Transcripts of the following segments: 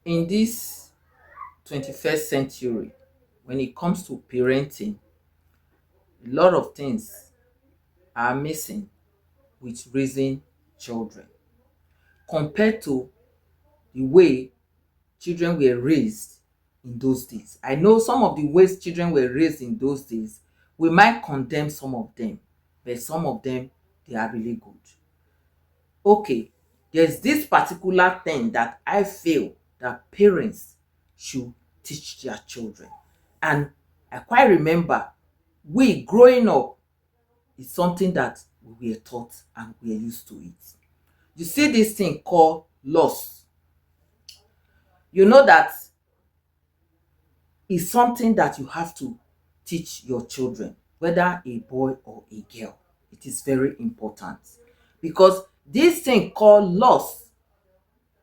In this 21st century, when it comes to parenting, a lot of things are missing with raising children compared to the way children were raised in those days. I know some of the ways children were raised in those days, we might condemn some of them, but some of them, they are really good. Okay, there's this particular thing that I feel that parents should teach their children. And I quite remember we growing up is something that we were taught and we are used to it. You see this thing called loss. You know that is something that you have to teach your children, whether a boy or a girl. It is very important because this thing called loss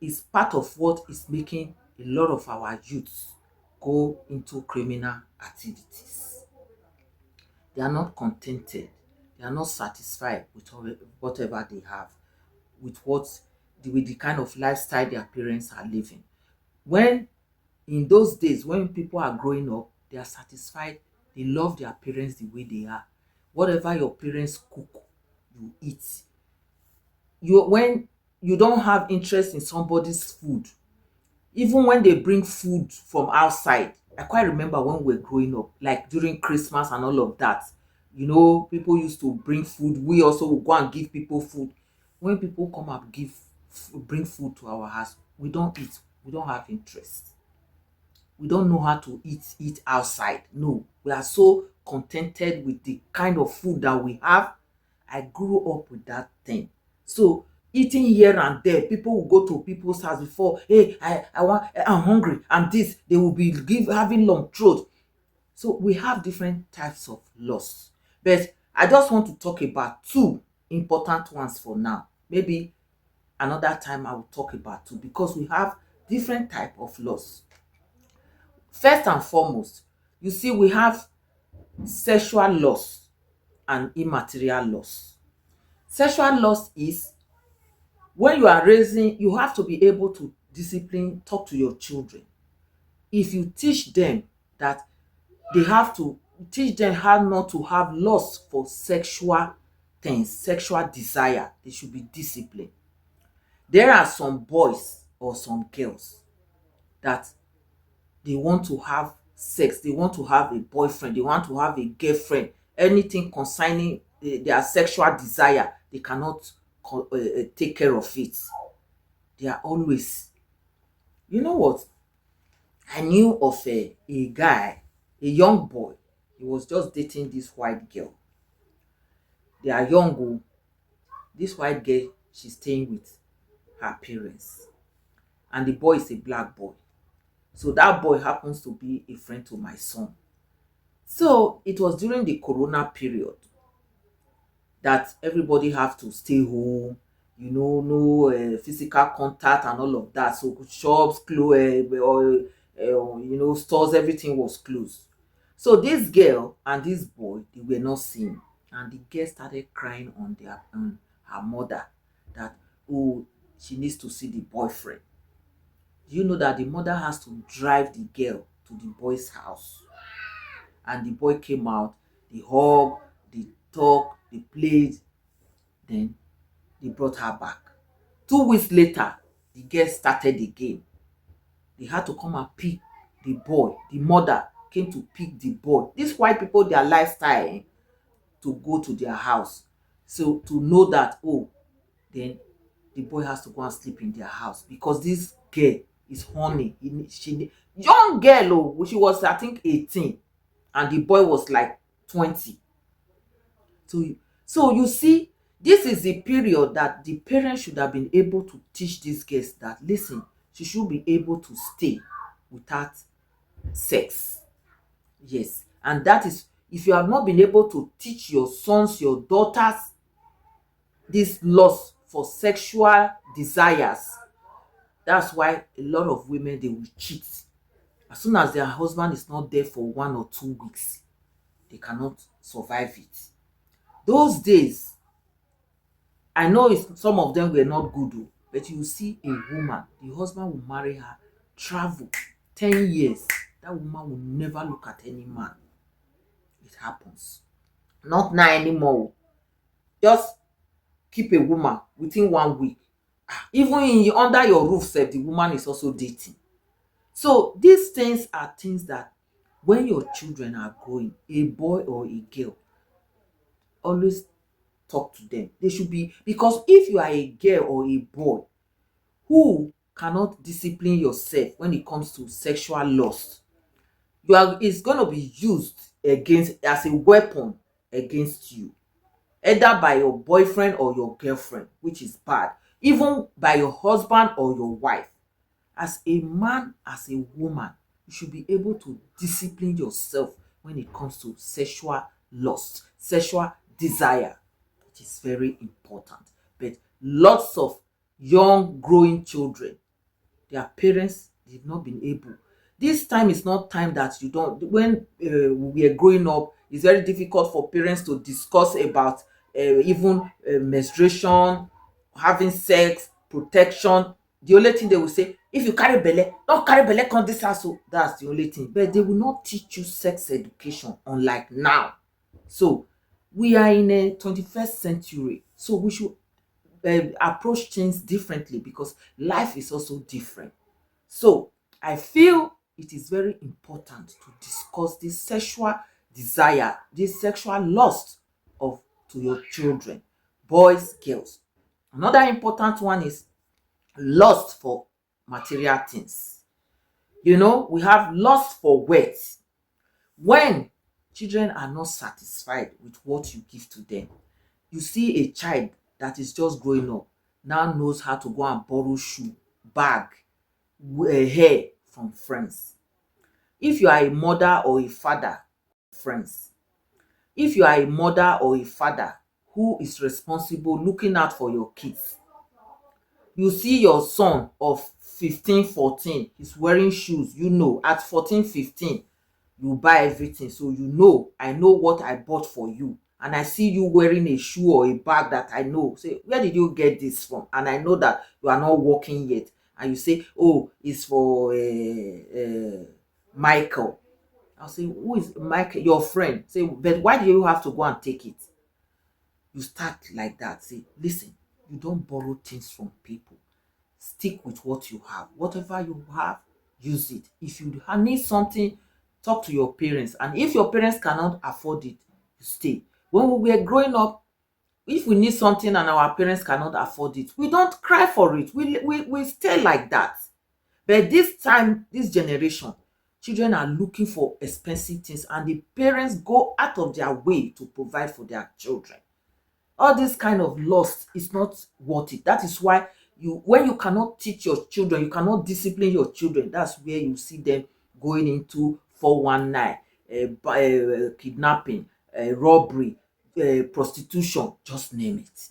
is part of what is making a lot of our youths go into criminal activities. They are not contented. They are not satisfied with whatever they have, with the kind of lifestyle their parents are living. When in those days when people are growing up, they are satisfied, they love their parents the way they are. Whatever your parents cook, you eat. When you don't have interest in somebody's food, even when they bring food from outside. I quite remember when we were growing up, like during Christmas and all of that, people used to bring food. We also would go and give people food. When people come and bring food to our house, we don't eat. We don't have interest. We don't know how to eat outside. No, we are so contented with the kind of food that we have. I grew up with that thing. So eating here and there, people will go to people's house before, hey, I'm hungry, and this, they will be having long throat. So we have different types of loss. But I just want to talk about two important ones for now. Maybe another time I will talk about two because we have different type of loss. First and foremost, you see, we have sexual loss and immaterial loss. Sexual loss is when you are raising, you have to be able to discipline, talk to your children. If you teach them that they have to teach them how not to have lust for sexual things, sexual desire, they should be disciplined. There are some boys or some girls that they want to have sex, they want to have a boyfriend, they want to have a girlfriend, anything concerning their sexual desire, they cannot take care of it. They are always, you know what? I knew of a guy, a young boy. He was just dating this white girl. They are young. Oh. This white girl, she's staying with her parents. And the boy is a black boy. So that boy happens to be a friend to my son. So it was during the corona period that everybody have to stay home, no physical contact and all of that. So shops closed, stores, everything was closed. So this girl and this boy, they were not seen, and the girl started crying on her mother that, oh, she needs to see the boyfriend. Do you know that the mother has to drive the girl to the boy's house? And the boy came out, they hugged, they talked, they played, then they brought her back. 2 weeks later, the girl started again. They had to come and pick the boy. The mother came to pick the boy. These white people, their lifestyle, to go to their house. So to know that, oh, then the boy has to go and sleep in their house because this girl is horny. Young girl, oh, she was, I think, 18, and the boy was like 20. So you see, this is the period that the parents should have been able to teach these girls that, listen, she should be able to stay without sex. Yes, and that is, if you have not been able to teach your sons, your daughters, this loss for sexual desires, that's why a lot of women, they will cheat. As soon as their husband is not there for 1 or 2 weeks, they cannot survive it. Those days, I know some of them were not good, but you see a woman, the husband will marry her, travel 10 years, that woman will never look at any man. It happens. Not now anymore. Just keep a woman within 1 week. Even in under your roof sef, the woman is also dating. So these things are things that when your children are growing, a boy or a girl, always talk to them. They should be, because if you are a girl or a boy who cannot discipline yourself when it comes to sexual lust, it's going to be used against as a weapon against you, either by your boyfriend or your girlfriend, which is bad, even by your husband or your wife. As a man, as a woman, you should be able to discipline yourself when it comes to sexual lust, sexual desire. It is very important. But lots of young growing children, their parents, they've not been able. This time is not time that you don't, when we are growing up, it's very difficult for parents to discuss about even menstruation, having sex, protection. The only thing they will say, if you carry belle, don't carry belle come this house. So that's the only thing. But they will not teach you sex education, unlike now. So we are in a 21st century. So we should approach things differently, because life is also different. So I feel it is very important to discuss this sexual desire, this sexual lust of to your children, boys, girls. Another important one is lust for material things. You know, we have lust for wealth. When children are not satisfied with what you give to them, you see a child that is just growing up now knows how to go and borrow shoe, bag, hair from friends. If you are a mother or a father, friends, if you are a mother or a father who is responsible looking out for your kids, you see your son of 15, 14, he's wearing shoes, you know, at 14, 15, you buy everything. So you know, I know what I bought for you. And I see you wearing a shoe or a bag that I know. Say, where did you get this from? And I know that you are not working yet. And you say, oh, it's for Michael. I'll say, who is Michael? Your friend. Say, but why do you have to go and take it? You start like that. Say, listen, you don't borrow things from people. Stick with what you have. Whatever you have, use it. If you need something, talk to your parents. And if your parents cannot afford it, you stay. When we were growing up, if we need something and our parents cannot afford it, we don't cry for it. We stay like that. But this time, this generation, children are looking for expensive things, and the parents go out of their way to provide for their children. All this kind of lust is not worth it. That is why when you cannot teach your children, you cannot discipline your children, that's where you see them going into 419, kidnapping, robbery, prostitution, just name it.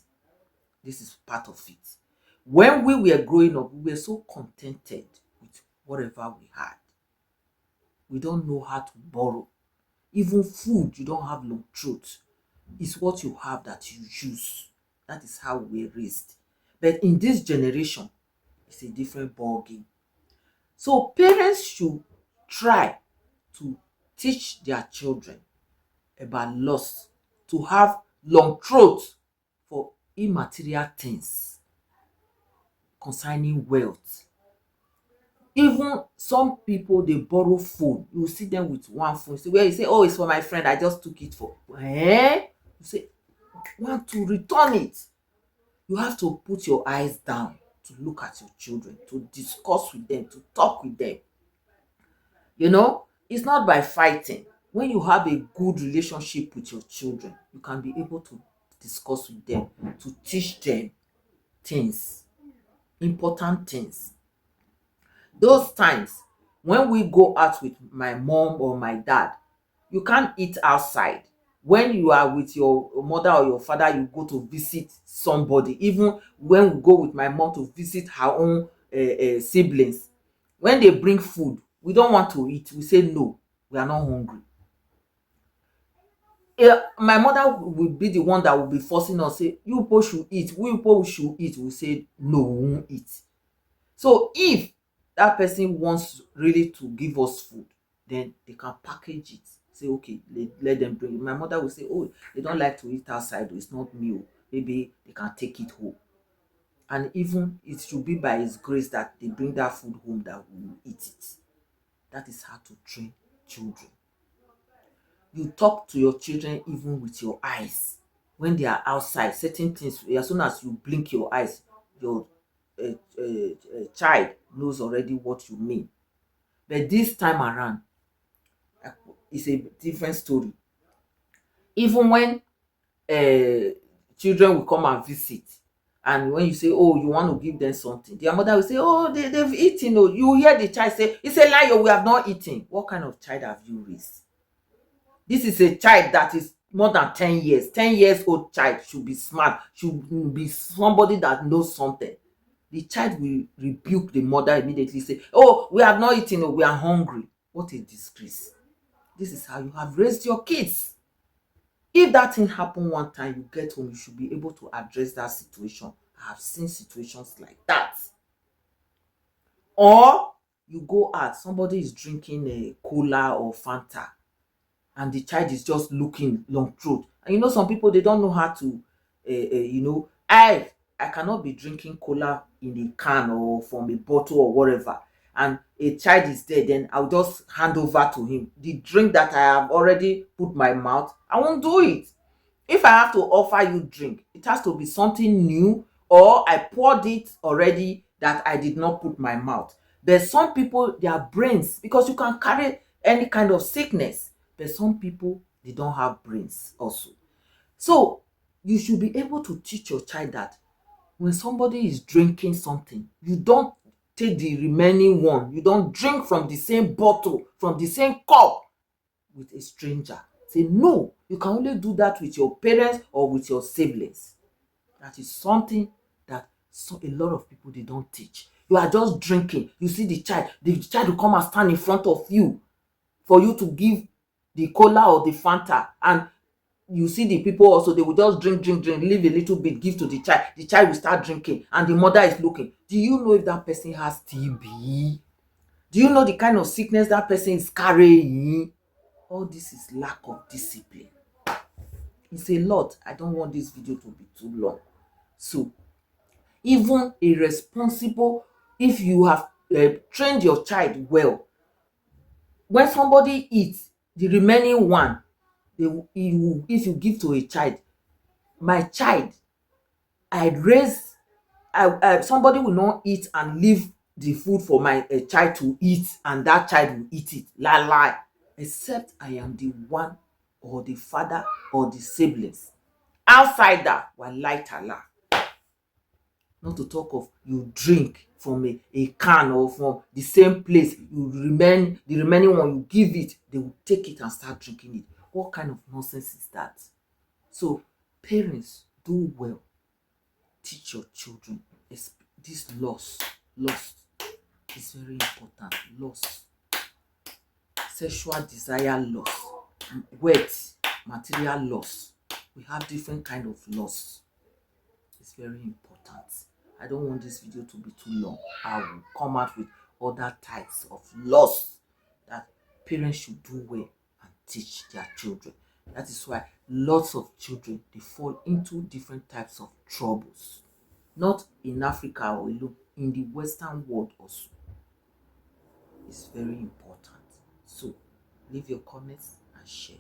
This is part of it. When we were growing up, we were so contented with whatever we had. We don't know how to borrow. Even food, you don't have long throat. It's what you have that you use. That is how we're raised. But in this generation, it's a different ball game. So parents should try to teach their children about lust, to have long throat for immaterial things concerning wealth. Even some people, they borrow phone. You see them with one phone. See where you say, oh, it's for my friend, I just took it for. You say, want to return it. You have to put your eyes down to look at your children, to discuss with them, to talk with them. You know, it's not by fighting. When you have a good relationship with your children, you can be able to discuss with them, to teach them things, important things. Those times when we go out with my mom or my dad, you can't eat outside. When you are with your mother or your father, you go to visit somebody. Even when we go with my mom to visit her own siblings, when they bring food, we don't want to eat. We say no, we are not hungry. My mother will be the one that will be forcing us, say, you people should eat, we people should eat. We say no, we won't eat. So if that person wants really to give us food, then they can package it. Say, okay, let them bring it. My mother will say, oh, they don't like to eat outside, it's not meal. Maybe they can take it home. And even it should be by his grace that they bring that food home that we will eat it. That is how to train children. You talk to your children even with your eyes. When they are outside, certain things, as soon as you blink your eyes, your child knows already what you mean. But this time around, uh, it's a different story. Even when children will come and visit, and when you say, oh, you want to give them something, their mother will say, oh, they've eaten. Oh, you hear the child say, it's a lie, oh, we have not eaten. What kind of child have you raised? This is a child that is more than 10 years. 10 years old child should be smart, should be somebody that knows something. The child will rebuke the mother immediately, say, oh, we have not eaten, oh, we are hungry. What a disgrace. This is how you have raised your kids. If that thing happen one time, you get home, you should be able to address that situation. I have seen situations like that. Or you go out, somebody is drinking a cola or Fanta, and the child is just looking long throat. And you know, some people, they don't know how to I cannot be drinking cola in a can or from a bottle or whatever, and a child is there, then I'll just hand over to him the drink that I have already put my mouth. I won't do it. If I have to offer you drink, it has to be something new, or I poured it already that I did not put my mouth. But some people, their brains, because you can carry any kind of sickness, but some people, they don't have brains also. So you should be able to teach your child that when somebody is drinking something, you don't take the remaining one. You don't drink from the same bottle, from the same cup with a stranger. Say no, you can only do that with your parents or with your siblings. That is something that a lot of people, they don't teach. You are just drinking, you see the child will come and stand in front of you for you to give the cola or the Fanta, and you see the people also, they will just drink, leave a little bit, give to the child will start drinking, and the mother is looking. Do you know if that person has TB? Do you know the kind of sickness that person is carrying? All this is lack of discipline. It's a lot. I don't want this video to be too long. So even a responsible, if you have trained your child well, when somebody eats the remaining one, if you give to a child, my child, I raise, somebody will not eat and leave the food for my child to eat, and that child will eat it. La, except I am the one, or the father, or the siblings. Outsider, wallahi ta'ala. Not to talk of you drink from a can or from the same place, the remaining one, you give it, they will take it and start drinking it. What kind of nonsense is that? So parents, do well, teach your children this loss is very important. Loss, sexual desire loss, wealth, material loss. We have different kind of loss. It's very important. I don't want this video to be too long. I will come out with other types of loss that parents should do well and teach their children. That is why lots of children, they fall into different types of troubles. Not in Africa or alone, in the Western world also. It's very important. So leave your comments and share.